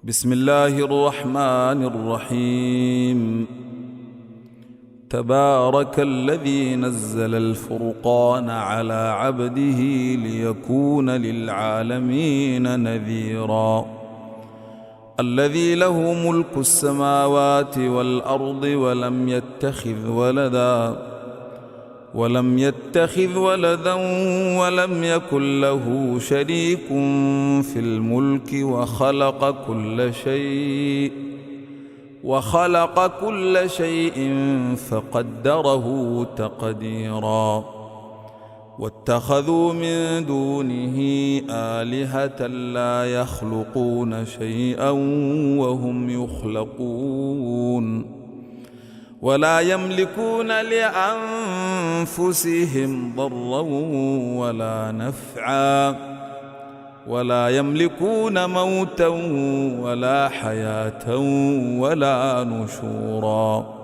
بسم الله الرحمن الرحيم. تبارك الذي نزل الفرقان على عبده ليكون للعالمين نذيرا. الذي له ملك السماوات والأرض ولم يتخذ ولدا ولم يكن له شريك في الملك وخلق كل شيء فقدره تقديرا. واتخذوا من دونه آلهة لا يخلقون شيئا وهم يخلقون ولا يملكون لأنفسهم ضرا ولا نفعا ولا يملكون موتا ولا حياة ولا نشورا.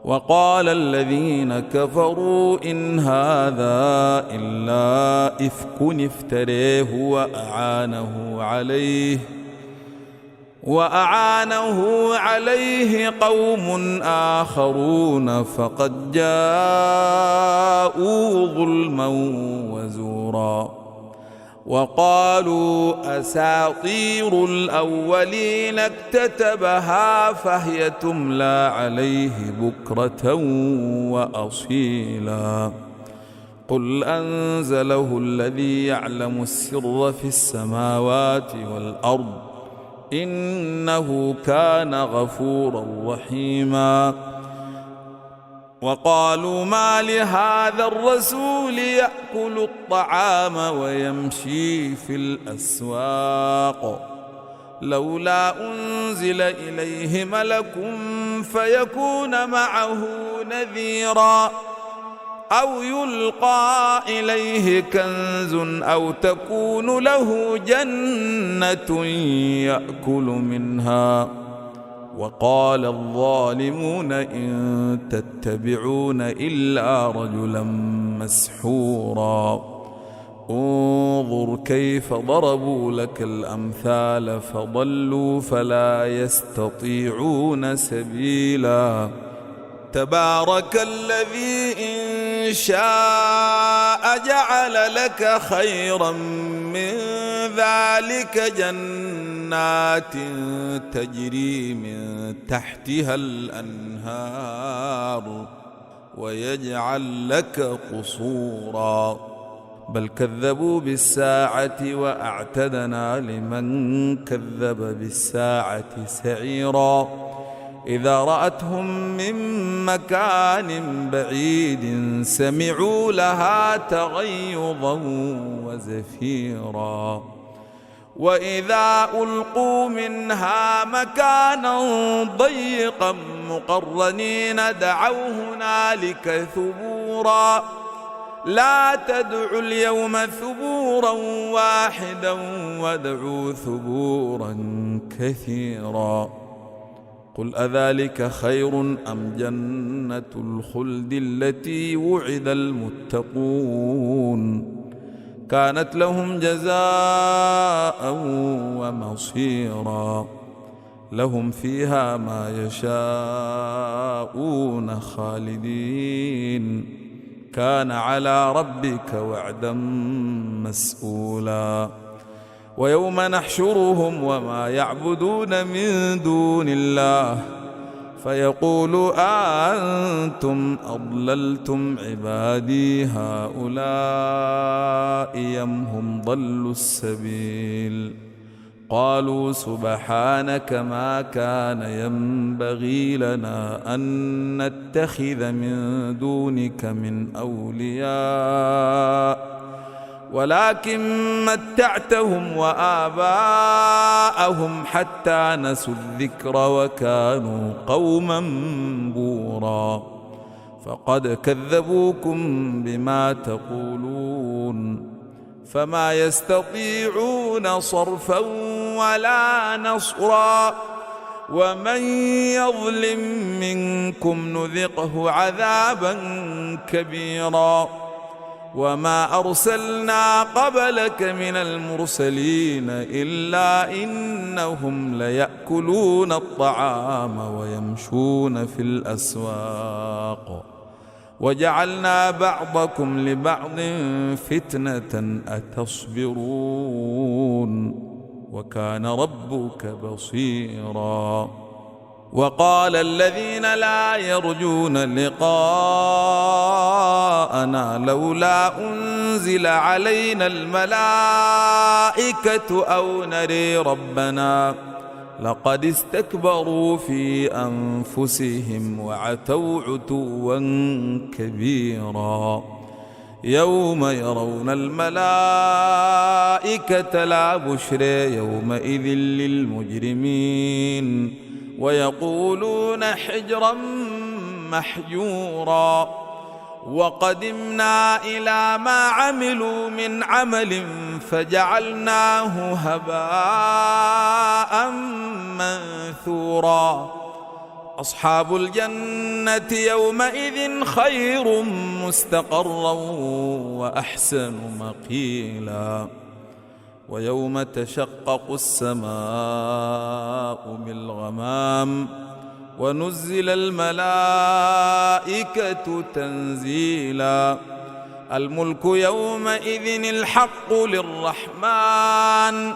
وقال الذين كفروا إن هذا إلا إفك افتريه وأعانه عليه قوم آخرون فقد جاءوا ظلما وزورا. وقالوا أساطير الأولين اكتتبها فهي تملى عليه بكرة وأصيلا. قل أنزله الذي يعلم السر في السماوات والأرض إنه كان غفورا رحيما. وقالوا ما لهذا الرسول يأكل الطعام ويمشي في الأسواق لولا أنزل إليه ملك فيكون معه نذيرا أو يلقى إليه كنز أو تكون له جنة يأكل منها. وقال الظالمون إن تتبعون إلا رجلا مسحورا. انظر كيف ضربوا لك الأمثال فضلوا فلا يستطيعون سبيلا. تبارك الذي إن شاء جعل لك خيرا من ذلك جنات تجري من تحتها الأنهار ويجعل لك قصورا. بل كذبوا بالساعة وأعتدنا لمن كذب بالساعة سعيرا. إذا رأتهم من مكان بعيد سمعوا لها تغيظا وزفيرا. وإذا ألقوا منها مكانا ضيقا مقرنين دعوا هنالك ثبورا. لا تدعوا اليوم ثبورا واحدا وادعوا ثبورا كثيرا. قل أذلك خير أم جنة الخلد التي وعد المتقون كانت لهم جزاء ومصيرا. لهم فيها ما يشاءون خالدين كان على ربك وعدا مسئولا. ويوم نحشرهم وما يعبدون من دون الله فيقول أأنتم أضللتم عبادي هؤلاء أم هم ضلوا السبيل. قالوا سبحانك ما كان ينبغي لنا أن نتخذ من دونك من أولياء ولكن متعتهم وآباءهم حتى نسوا الذكر وكانوا قوما بورا. فقد كذبوكم بما تقولون فما يستطيعون صرفا ولا نصرا. ومن يظلم منكم نذقه عذابا كبيرا. وما أرسلنا قبلك من المرسلين إلا إنهم ليأكلون الطعام ويمشون في الأسواق وجعلنا بعضكم لبعض فتنة أتصبرون وكان ربك بصيرا. وقال الذين لا يرجون لقاءنا لولا أنزل علينا الملائكة أو نري ربنا لقد استكبروا في أنفسهم وعتوا عتوا كبيرا. يوم يرون الملائكة لا بشرى يومئذ للمجرمين ويقولون حجرا محجورا. وقدمنا إلى ما عملوا من عمل فجعلناه هباء منثورا. أصحاب الجنة يومئذ خير مستقرا وأحسن مقيلا. ويوم تشقق السماء بالغمام ونزل الملائكة تنزيلا. الملك يومئذ الحق للرحمن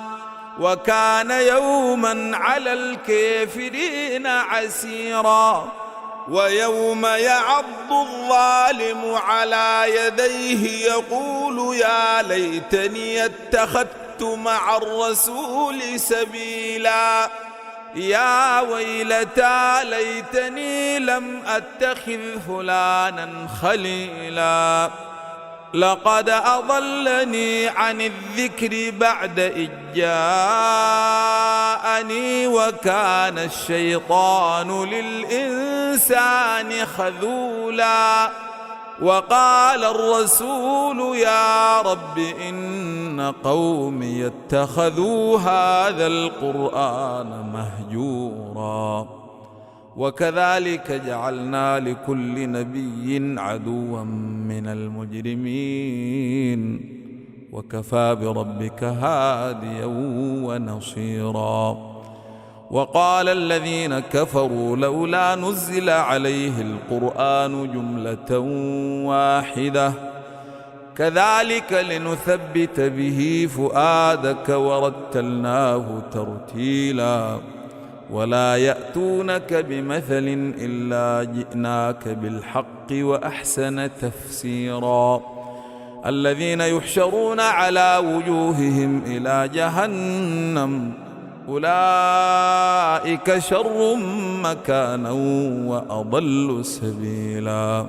وكان يوما على الكافرين عسيرا. ويوم يعض الظالم على يديه يقول يا ليتني اتخذت مع الرسول سبيلا. يا ويلتى ليتني لم أتخذ فلانا خليلا لقد أضلني عن الذكر بعد إذ جاءني وكان الشيطان للإنسان خذولا. وقال الرسول يا رب إن قومي اتخذوا هذا القرآن مهجورا. وكذلك جعلنا لكل نبي عدوا من المجرمين وكفى بربك هاديا ونصيرا. وقال الذين كفروا لولا نزل عليه القرآن جملة واحدة كذلك لنثبت به فؤادك ورتلناه ترتيلا. ولا يأتونك بمثل إلا جئناك بالحق وأحسن تفسيرا. الذين يحشرون على وجوههم إلى جهنم أولئك شر مكانا وأضل سبيلا.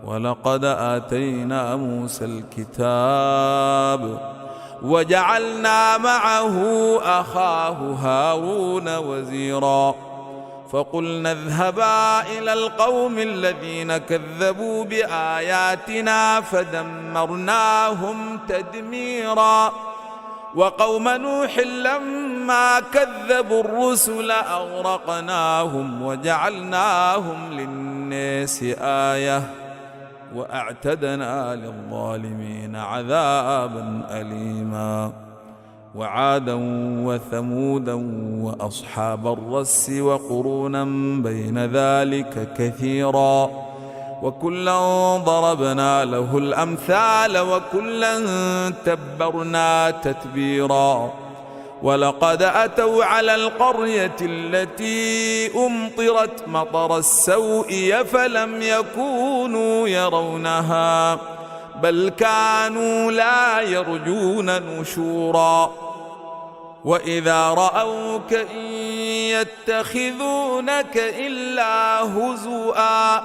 ولقد آتينا موسى الكتاب وجعلنا معه أخاه هارون وزيرا. فقلنا اذهبا إلى القوم الذين كذبوا بآياتنا فدمرناهم تدميرا. وقوم نوح لما كذبوا الرسل أغرقناهم وجعلناهم للناس آية وأعتدنا للظالمين عذابا أليما. وعادا وثمودا وأصحاب الرس وقرونا بين ذلك كثيرا. وكلا ضربنا له الأمثال وكلا تبرنا تتبيرا. ولقد أتوا على القرية التي أمطرت مطر السوء فلم يكونوا يرونها بل كانوا لا يرجون نشورا. وإذا رأوك إن يتخذونك إلا هزؤا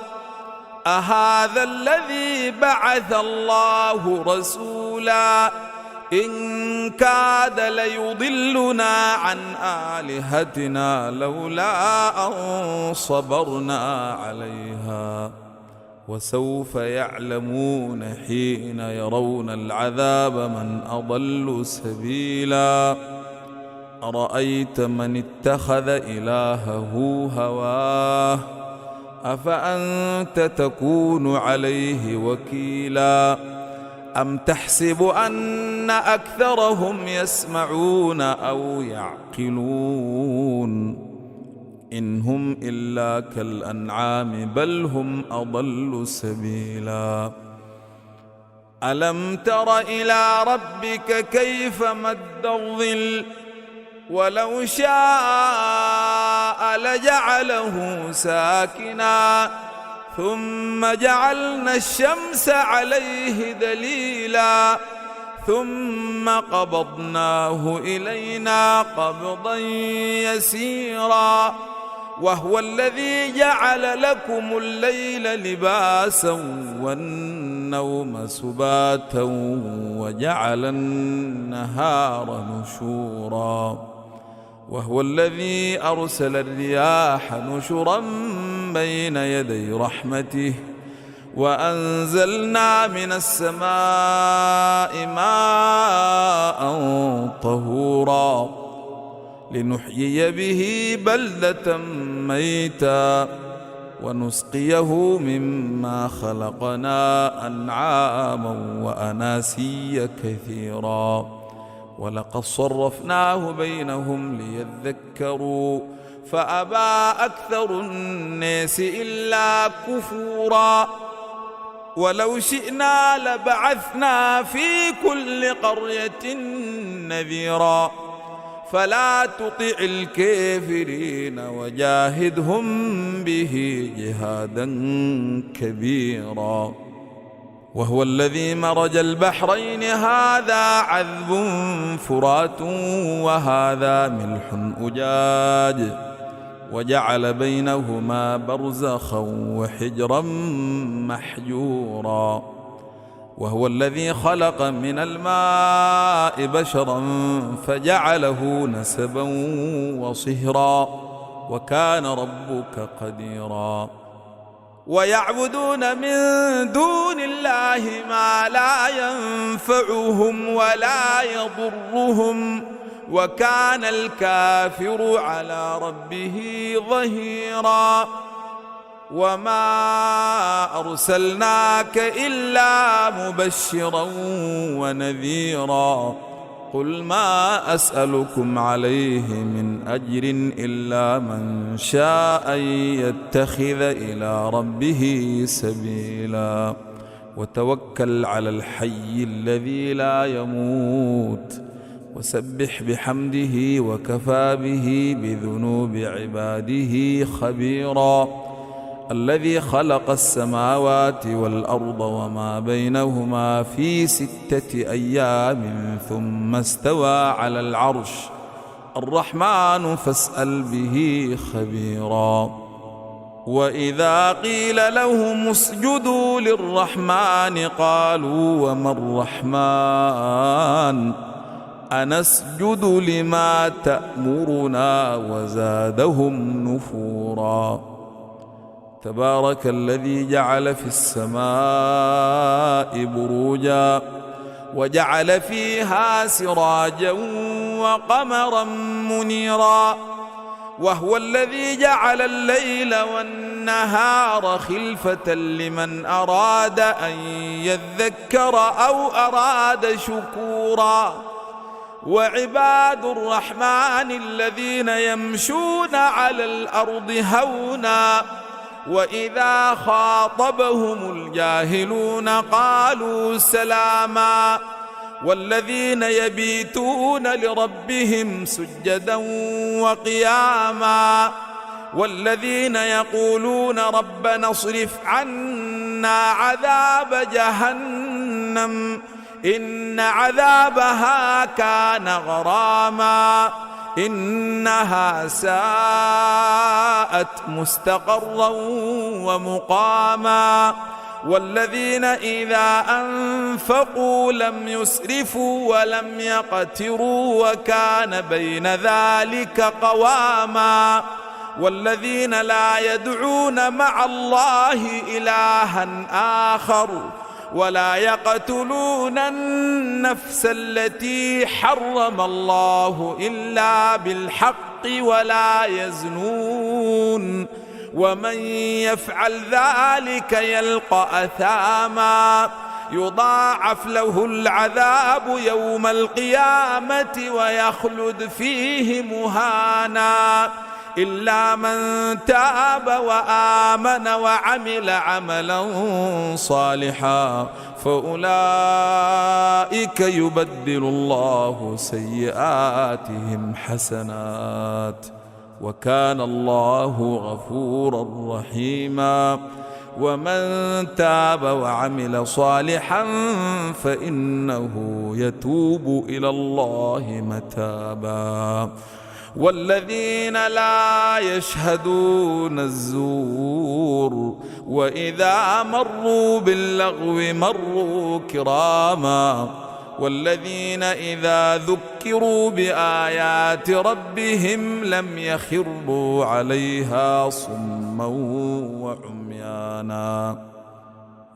أهذا الذي بعث الله رسولا إن كاد ليضلنا عن آلهتنا لولا أن صبرنا عليها. وسوف يعلمون حين يرون العذاب من أضل سبيلا. أرأيت من اتخذ إلهه هواه أفأنت تكون عليه وكيلا. أم تحسب أن أكثرهم يسمعون أو يعقلون إن هم إلا كالأنعام بل هم أضل سبيلا ألم تر إلى ربك كيف مد الظل ولو شاء لجعله ساكنا ثم جعلنا الشمس عليه دليلا ثم قبضناه إلينا قبضا يسيرا وهو الذي جعل لكم الليل لباسا والنوم سباتا وجعل النهار نشورا وهو الذي أرسل الرياح نشرا بين يدي رحمته وأنزلنا من السماء ماء طهورا لنحيي به بلدة ميتا ونسقيه مما خلقنا أنعاما وأناسيا كثيرا ولقد صرفناه بينهم ليذكروا فأبى أكثر الناس إلا كفورا ولو شئنا لبعثنا في كل قرية نذيرا فلا تطع الكافرين وجاهدهم به جهادا كبيرا وهو الذي مرج البحرين هذا عذب فرات وهذا ملح أجاج وجعل بينهما برزخا وحجرا محجورا وهو الذي خلق من الماء بشرا فجعله نسبا وصهرا وكان ربك قديرا ويعبدون من دون الله ما لا ينفعهم ولا يضرهم وكان الكافر على ربه ظهيرا وما أرسلناك إلا مبشرا ونذيرا قل ما أسألكم عليه من أجر إلا من شاء أن يتخذ إلى ربه سبيلا وتوكل على الحي الذي لا يموت وسبح بحمده وكفى به بذنوب عباده خبيرا الذي خلق السماوات والأرض وما بينهما في 6 أيام ثم استوى على العرش الرحمن فاسأل به خبيرا وإذا قيل لهم اسجدوا للرحمن قالوا وما الرحمن أنسجد لما تأمرنا وزادهم نفورا تبارك الذي جعل في السماء بروجا وجعل فيها سراجا وقمرا منيرا وهو الذي جعل الليل والنهار خلفة لمن أراد أن يذكر أو أراد شكورا وعباد الرحمن الذين يمشون على الأرض هونا وإذا خاطبهم الجاهلون قالوا سلاما والذين يبيتون لربهم سجدا وقياما والذين يقولون ربنا اصرف عنا عذاب جهنم إن عذابها كان غراما إنها ساءت مستقرا ومقاما والذين إذا أنفقوا لم يسرفوا ولم يقتروا وكان بين ذلك قواما والذين لا يدعون مع الله إلها آخر ولا يقتلون النفس التي حرم الله إلا بالحق ولا يزنون ومن يفعل ذلك يلقى أثاما يضاعف له العذاب يوم القيامة ويخلد فيه مهانا إلا من تاب وآمن وعمل عملا صالحا فأولئك يبدل الله سيئاتهم حسنات وكان الله غفورا رحيما ومن تاب وعمل صالحا فإنه يتوب إلى الله متابا والذين لا يشهدون الزور وإذا مروا باللغو مروا كراما والذين إذا ذكروا بآيات ربهم لم يخروا عليها صما وعميانا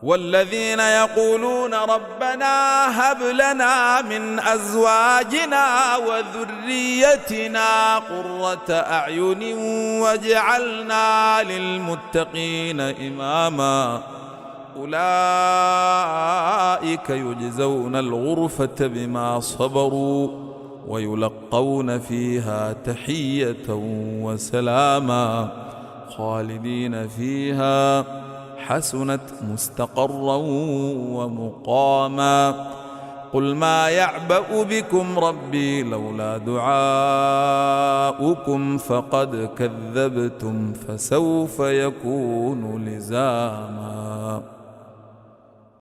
والذين يقولون ربنا هب لنا من أزواجنا وذريتنا قرة أعين واجعلنا للمتقين إماما أولئك يجزون الغرفة بما صبروا ويلقون فيها تحية وسلاما خالدين فيها حسنت مستقرا ومقاما قل ما يعبأ بكم ربي لولا دعاؤكم فقد كذبتم فسوف يكون لزاما